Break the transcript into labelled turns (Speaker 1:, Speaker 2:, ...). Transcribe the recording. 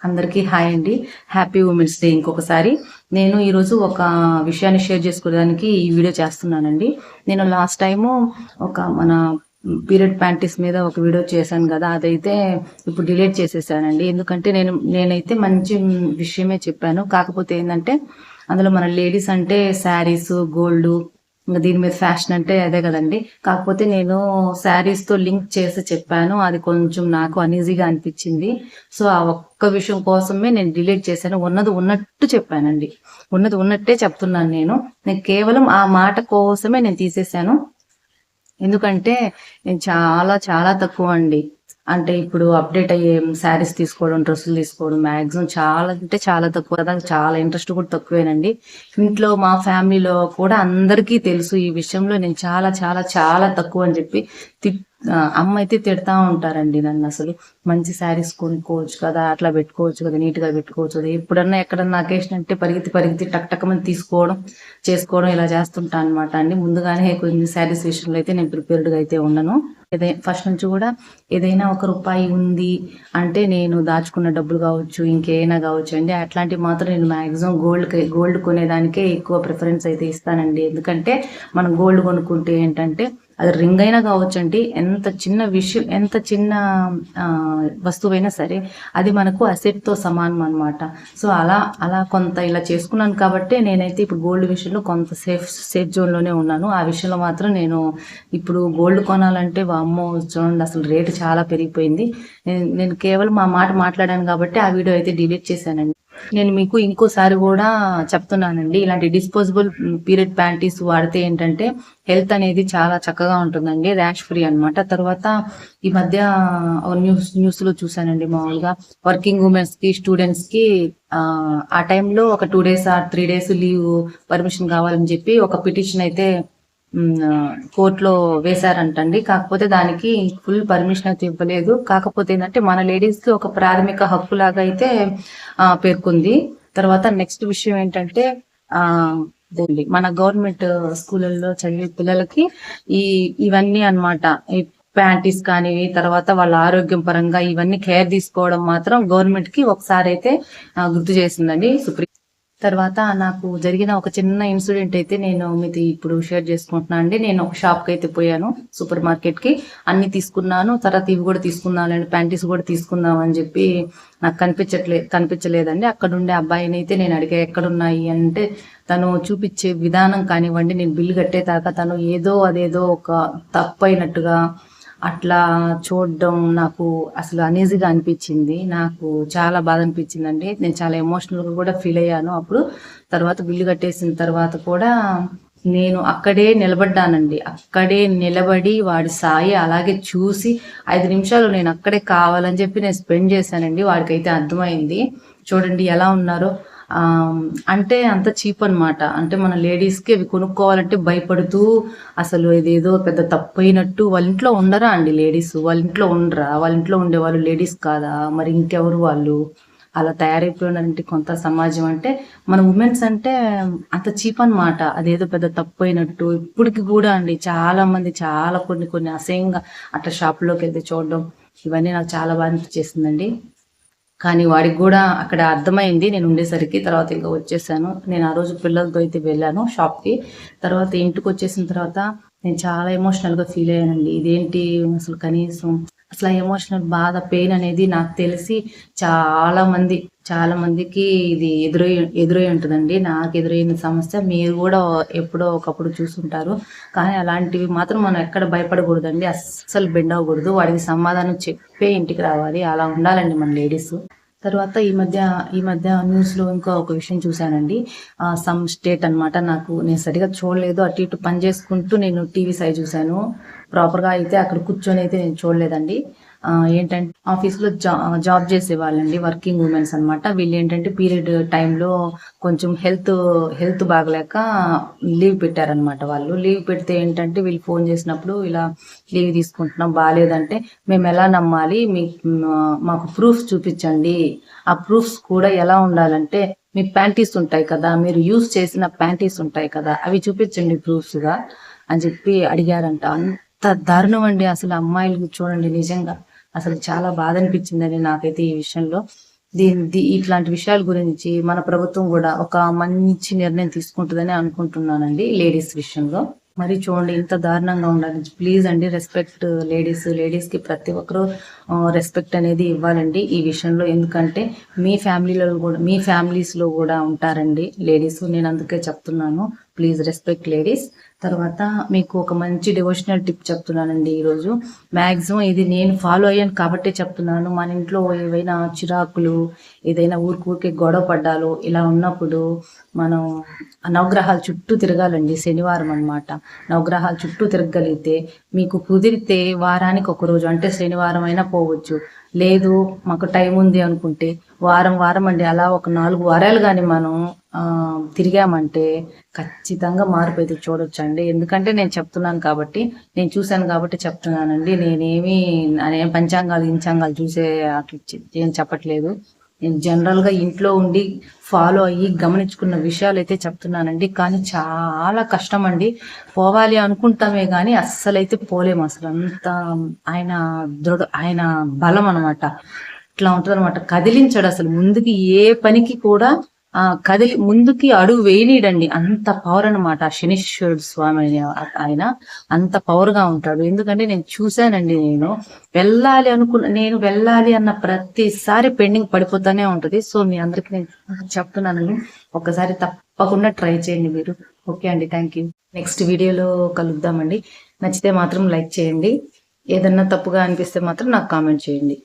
Speaker 1: అందరికీ హాయ్ అండి. Happy women's day ఇంకొకసారి. నేను ఈరోజు ఒక విషయాన్ని షేర్ చేసుకోవడానికి ఈ వీడియో చేస్తున్నానండి. నేను లాస్ట్ టైము మన పీరియడ్ ప్యాంటీస్ మీద ఒక వీడియో చేశాను కదా, అదైతే ఇప్పుడు డిలీట్ చేసేసానండి. ఎందుకంటే నేనైతే మంచి విషయమే చెప్పాను. కాకపోతే ఏంటంటే అందులో మన లేడీస్ అంటే శారీస్, గోల్డ్, ఇంకా దీని మీద ఫ్యాషన్ అంటే అదే కదండి. కాకపోతే నేను శారీస్తో లింక్ చేసి చెప్పాను, అది కొంచెం నాకు అనీజీగా అనిపించింది. సో ఆ ఒక్క విషయం కోసమే నేను డిలీట్ చేశాను. ఉన్నది ఉన్నట్టు చెప్పానండి, ఉన్నది ఉన్నట్టే చెప్తున్నాను. నేను కేవలం ఆ మాట కోసమే నేను తీసేశాను. ఎందుకంటే నేను చాలా చాలా తక్కువ అండి. అంటే ఇప్పుడు అప్డేట్ అయ్యే శారీస్ తీసుకోవడం, డ్రెస్సులు తీసుకోవడం మ్యాక్సిమం చాలా అంటే చాలా తక్కువ కదా. చాలా ఇంట్రెస్ట్ కూడా తక్కువేనండి. ఇంట్లో మా ఫ్యామిలీలో కూడా అందరికీ తెలుసు ఈ విషయంలో నేను చాలా చాలా చాలా తక్కువ అని చెప్పి. అమ్మ అయితే తిడతా ఉంటారండి నన్ను. అసలు మంచి శారీస్ కొనుక్కోవచ్చు కదా, అట్లా పెట్టుకోవచ్చు కదా, నీట్గా పెట్టుకోవచ్చు కదా. ఎప్పుడన్నా ఎక్కడన్నా అకేషన్ అంటే పరిగెత్తి టక్ టక్కమని తీసుకోవడం చేసుకోవడం ఇలా చేస్తుంటా అనమాట అండి. ముందుగానే కొన్ని శారీస్ విషయంలో అయితే నేను ప్రిపేర్డ్గా అయితే ఉండను. ఫస్ట్ నుంచి కూడా ఏదైనా ఒక రూపాయి ఉంది అంటే నేను దాచుకున్న డబ్బులు కావచ్చు, ఇంకేమైనా కావచ్చు అండి, అట్లాంటివి మాత్రం నేను మ్యాక్సిమం గోల్డ్ కొనేదానికే ఎక్కువ ప్రిఫరెన్స్ అయితే ఇస్తానండి. ఎందుకంటే మనం గోల్డ్ కొనుక్కుంటే ఏంటంటే అది రింగ్ అయినా కావచ్చండి, ఎంత చిన్న విషయం, ఎంత చిన్న వస్తువైనా సరే అది మనకు అసెట్తో సమానం అనమాట. సో అలా కొంత ఇలా చేసుకున్నాను కాబట్టి నేనైతే ఇప్పుడు గోల్డ్ విషయంలో కొంత సేఫ్ జోన్లోనే ఉన్నాను. ఆ విషయంలో మాత్రం నేను ఇప్పుడు గోల్డ్ కొనాలంటే వామ్మో చూడండి, అసలు రేటు చాలా పెరిగిపోయింది. నేను కేవలం ఆ మాట మాట్లాడాను కాబట్టి ఆ వీడియో అయితే డిలీట్ చేశానండి. నేను మీకు ఇంకోసారి కూడా చెప్తున్నానండి, ఇలాంటి డిస్పోజబుల్ పీరియడ్ ప్యాంటీస్ వాడితే ఏంటంటే హెల్త్ అనేది చాలా చక్కగా ఉంటుందండి, ర్యాష్ ఫ్రీ అనమాట. తర్వాత ఈ మధ్య న్యూస్ లో చూసానండి, మామూలుగా వర్కింగ్ ఉమెన్స్ కి, స్టూడెంట్స్ కి ఆ టైంలో ఒక 2 days or 3 days leave permission కావాలని చెప్పి ఒక పిటిషన్ అయితే కోర్టులో వేశారంటండి. కాకపోతే దానికి ఫుల్ పర్మిషన్ అయితే ఇవ్వలేదు. కాకపోతే ఏంటంటే మన లేడీస్ కి ఒక ప్రాథమిక హక్కు లాగా అయితే పేర్కొంది. తర్వాత నెక్స్ట్ విషయం ఏంటంటే మన గవర్నమెంట్ స్కూళ్ళల్లో చదివే పిల్లలకి ఇవన్నీ అన్నమాట, ఈ ప్యాంటీస్ కానీ, తర్వాత వాళ్ళ ఆరోగ్యం పరంగా ఇవన్నీ కేర్ తీసుకోవడం మాత్రం గవర్నమెంట్ కి ఒకసారి అయితే గుర్తు చేసిందండి సుప్రీం. తర్వాత నాకు జరిగిన ఒక చిన్న ఇన్సిడెంట్ అయితే నేను మీతో ఇప్పుడు షేర్ చేసుకుంటున్నాను అండి. నేను ఒక షాప్కి అయితే పోయాను, సూపర్ మార్కెట్కి. అన్ని తీసుకున్నాను, తర్వాత ఇవి కూడా తీసుకున్నాను, ప్యాంటీస్ కూడా తీసుకుందాం అని చెప్పి నాకు కనిపించలేదండి. అక్కడ ఉండే అబ్బాయిని అయితే నేను అడిగా ఎక్కడున్నాయి అంటే, తను చూపించే విధానం కానివ్వండి, నేను బిల్లు కట్టేదాకా తను అదేదో ఒక తప్పు అయినట్టుగా అట్లా చూడడం నాకు అసలు అనీజీగా అనిపించింది. నాకు చాలా బాధ అనిపించిందండి. నేను చాలా ఎమోషనల్గా కూడా ఫీల్ అయ్యాను అప్పుడు. తర్వాత బిల్లు కట్టేసిన తర్వాత కూడా నేను అక్కడే నిలబడ్డానండి. అక్కడే నిలబడి వాడి సాయి అలాగే చూసి 5 నిమిషాలు నేను అక్కడే కావాలని చెప్పి నేను స్పెండ్ చేశానండి. వాడికైతే అర్థమైంది, చూడండి ఎలా ఉన్నారో. అంటే అంత చీప్ అనమాట. అంటే మన లేడీస్కి అవి కొనుక్కోవాలంటే భయపడుతూ, అసలు ఇదేదో పెద్ద తప్పైనట్టు. వాళ్ళ ఇంట్లో ఉండరా అండి లేడీస్? వాళ్ళ ఇంట్లో ఉండరా? వాళ్ళ ఇంట్లో ఉండే వాళ్ళు లేడీస్ కాదా? మరి ఇంకెవరు వాళ్ళు? అలా తయారైపోయినారంటే కొంత సమాజం. అంటే మన ఉమెన్స్ అంటే అంత చీప్ అనమాట, అదేదో పెద్ద తప్పు అయినట్టు. ఇప్పటికి కూడా అండి చాలా మంది చాలా కొన్ని అసహ్యంగా అట్లా షాపులోకి వెళ్తే చూడడం, ఇవన్నీ నాకు చాలా బాగా అనిపించేసిందండి. కానీ వాడికి కూడా అక్కడ అర్థమైంది నేను ఉండేసరికి. తర్వాత ఇంకా వచ్చేసాను. నేను ఆ రోజు పిల్లలతో అయితే వెళ్ళాను షాప్కి. తర్వాత ఇంటికి వచ్చేసిన తర్వాత నేను చాలా ఎమోషనల్గా ఫీల్ అయ్యానండి. ఇదేంటి అసలు, కనీసం అసలు ఎమోషనల్ బాధ, పెయిన్ అనేది నాకు తెలిసి చాలా మందికి ఇది ఎదురై ఉంటుందండి. నాకు ఎదురైన సమస్య మీరు కూడా ఎప్పుడో ఒకప్పుడు చూసుంటారు. కానీ అలాంటివి మాత్రం మనం ఎక్కడ భయపడకూడదండి, అస్సలు బెండ్ అవ్వకూడదు. వాడికి సమాధానం చెప్పే ఇంటికి రావాలి. అలా ఉండాలండి మన లేడీస్. తర్వాత ఈ మధ్య న్యూస్లో ఒక విషయం చూశానండి. సమ్ స్టేట్ అనమాట, నేను సరిగా చూడలేదు, అటు ఇటు పని చేసుకుంటూ నేను టీవీ సైజ్ చూశాను. ప్రాపర్గా అయితే అక్కడ కూర్చొని అయితే నేను చూడలేదండి. ఏంటంటే ఆఫీస్లో జాబ్ చేసే వాళ్ళండి, వర్కింగ్ ఉమెన్స్ అనమాట. వీళ్ళు ఏంటంటే పీరియడ్ టైంలో కొంచెం హెల్త్ బాగలేక లీవ్ పెట్టారనమాట. వాళ్ళు లీవ్ పెడితే ఏంటంటే వీళ్ళు ఫోన్ చేసినప్పుడు ఇలా లీవ్ తీసుకుంటున్నాం బాగాలేదంటే, మేము ఎలా నమ్మాలి, మాకు ప్రూఫ్స్ చూపించండి. ఆ ప్రూఫ్స్ కూడా ఎలా ఉండాలంటే, మీ ప్యాంటీస్ ఉంటాయి కదా, మీరు యూజ్ చేసిన ప్యాంటీస్ ఉంటాయి కదా, అవి చూపించండి ప్రూఫ్స్గా అని చెప్పి అడిగారంట. అంత దారుణం అండి అసలు. అమ్మాయిలు చూడండి, నిజంగా అసలు చాలా బాధ అనిపించిందండి నాకైతే ఈ విషయంలో. ఇట్లాంటి విషయాల గురించి మన ప్రభుత్వం కూడా ఒక మంచి నిర్ణయం తీసుకుంటుందని అనుకుంటున్నానండి లేడీస్ విషయంలో. మరి చూడండి ఇంత దారుణంగా ఉండాలి. ప్లీజ్ అండి, రెస్పెక్ట్ లేడీస్ కి ప్రతి ఒక్కరూ రెస్పెక్ట్ అనేది ఇవ్వాలండి ఈ విషయంలో. ఎందుకంటే మీ ఫ్యామిలీస్ లో కూడా ఉంటారండి లేడీస్. నేను అందుకే చెప్తున్నాను, ప్లీజ్ రెస్పెక్ట్ లేడీస్. తర్వాత మీకు ఒక మంచి డివోషనల్ టిప్ చెప్తున్నానండి ఈరోజు. మ్యాక్సిమం ఇది నేను ఫాలో అయ్యాను కాబట్టి చెప్తున్నాను. మన ఇంట్లో ఏవైనా చిరాకులు, ఏదైనా ఊరికే గొడవ పడ్డాలో ఇలా ఉన్నప్పుడు మనం నవగ్రహాల చుట్టూ తిరగాలండి. శనివారం అన్నమాట. నవగ్రహాల చుట్టూ తిరగగలిగితే మీకు కుదిరితే వారానికి ఒక రోజు, అంటే శనివారం అయినా పోవచ్చు. లేదు మాకు టైం ఉంది అనుకుంటే వారం అండి, అలా ఒక 4 వారాలు కానీ మనం తిరిగామంటే ఖచ్చితంగా మార్పు అయితే చూడొచ్చండి. ఎందుకంటే నేను చెప్తున్నాను కాబట్టి, నేను చూశాను కాబట్టి చెప్తున్నానండి. నేనేం పంచాంగాలు చూసే అట్లా ఏం చెప్పట్లేదు. నేను జనరల్ గా ఇంట్లో ఉండి ఫాలో అయ్యి గమనించుకున్న విషయాలు అయితే చెప్తున్నానండి. కానీ చాలా కష్టం అండి. పోవాలి అనుకుంటామే గాని అస్సలైతే పోలేము. అసలు అంత ఆయన బలం అనమాట. ఇట్లా ఉంటది అనమాట. కదిలించాడు అసలు ముందుకి, ఏ పనికి కూడా ముందుకి అడుగు వేయనీడండి. అంత పవర్ అనమాట శనీశ్వరుడు స్వామి ఆయన. అంత పవర్ గా ఉంటాడు. ఎందుకంటే నేను చూశానండి. నేను వెళ్ళాలి అన్న ప్రతిసారి పెండింగ్ పడిపోతానే ఉంటది. సో మీ అందరికి నేను చెప్తున్నానండి, ఒకసారి తప్పకుండా ట్రై చేయండి మీరు. ఓకే అండి, థ్యాంక్ యూ. నెక్స్ట్ వీడియోలో కలుద్దామండి. నచ్చితే మాత్రం లైక్ చేయండి. ఏదన్నా తప్పుగా అనిపిస్తే మాత్రం నాకు కామెంట్ చేయండి.